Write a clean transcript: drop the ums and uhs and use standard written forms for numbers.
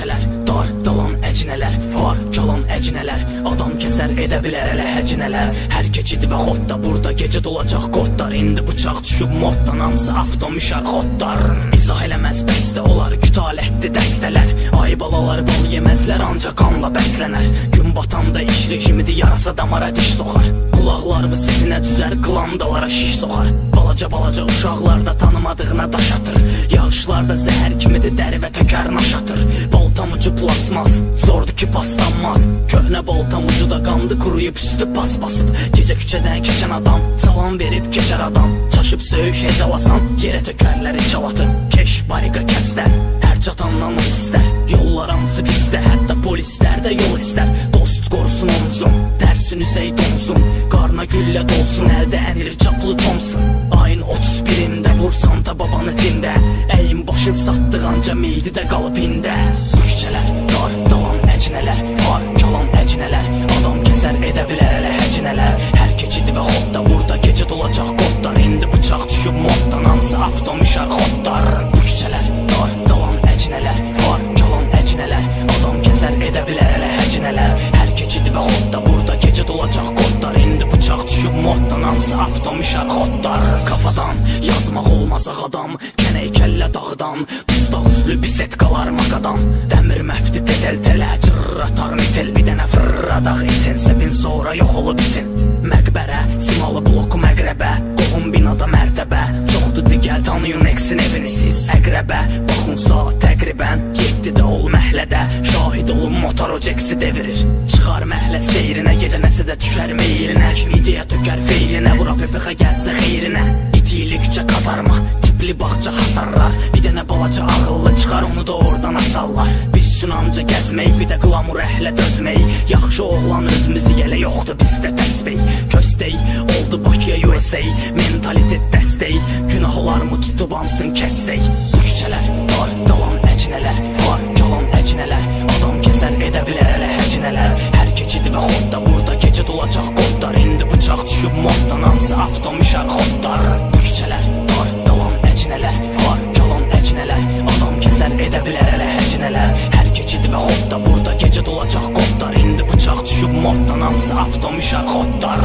Küçələr, dar, dalan əcinələr, var, kalan əcinələr, adam kəsər edə bilər elə həcinələr. Hər keçidi və xodda burada gecə dolacaq qodlar. İndi bıçaq düşüb moddan, hamısı avtomişar xodlar. İzah eləməz bəstə olar, kütalətdi dəstələr. Ay balalar bal yeməzlər, ancaq qanla bəslənər. Gün batanda iş rejimidir, yarasa damara diş soxar. Qulaqlarımı sepinə düzər, qlandalara şiş soxar. Balaca uşaqlarda tanımadığına daş atır. Yağışlarda zəhər kimidir, dəri və tökər naş atır. Baltam ucu plasmas, zordur ki paslanmaz. Köhnə baltam ucu da qandı, quruyub üstü pas basıb. Gecə küçədən keçən adam, salam verib keçər adam. Çaşıb söyüş ecalasan, yerə tökərlər ecalatı. Keş, bariqa kəslər, hər çatandan o istər. Yollar hamısı bizdə, hətta polislər də yol istər. Dost qorusun omzum, dərsin üzəy donsun. Qarna güllə dolsun, əldə ənir çaplı Tomsun. Ayın 31-ində vursan da baban etində. Əyin başın satdıq anca meydi də qalıb ində. Küçələr, dar, dalan əcinələr, var, kalan əcinələr, adam kəsər edə bilər elə həcinələr. Hər keçidi və xodda burada gecə dolacaq qodlar. İndi bıçaq düşüb moddan, hamısı avtomişar xodlar. Küçələr, dar, dalan əcinələr, var, kalan əcinələr, adam kəsər edə bilər elə həcinələr. Hər keçidi və xodda burada gecə dolacaq qodlar. İndi bıçaq düşüb moddan, hamısı avtomişar xodlar. Kafadan yazmaq olmaz ağadam, kənək kəllə dağdan, dustaq üslü bisetkalar maqadan. Dəmir məfti tedel-telə, cırratar mitel, bir dənə fırradaq itin, sepin sonra yox olub itin. Məqbərə, simalı bloku məqrəbə, qohum binada mərtəbə, çoxdur digər tanıyın eksin evini siz. Əqrəbə, baxın saat təqribən 7-də ol məhlədə, şahid olun motor oceksi devirir. Çıxar məhlə seyrinə, gecə nəsə də düşər meyilinə. İdeya tökər feylinə, vura pepexə gəlsə xeyrinə. İtili küçə kazarma, tipli bağça hasarlar. Bir dənə balaca ağıllı çıxar, onu da oradan asarlar. Biz üçün anca gəzmək, bir də qlamur əhlə dözmək. Yaxşı oğlan özümüzü yelə yoxdur bizdə təsbih. Köstək, oldu Bakıya USA, mentalitet dəstək. Günah olarmı tutub hamsın kəssək. Küçələr, dar, dalan əcinələr, var, kalan əcinələr, adam kəsər edə bilər elə həcinələr. Hər keçidi və xodda burada gecə dolacaq qodlar. İndi bıçaq düşüb moddan, hamısı avtomişar xodlar. Küçələr, dar, dalan əcinələr, var, kalan əcinələr, adam kəsər edə bilər elə həcinələr. Hər keçidi və xodda burada gecə dolacaq qodlar. İndi bıçaq düşüb moddan, hamısı avtomişar xodlar.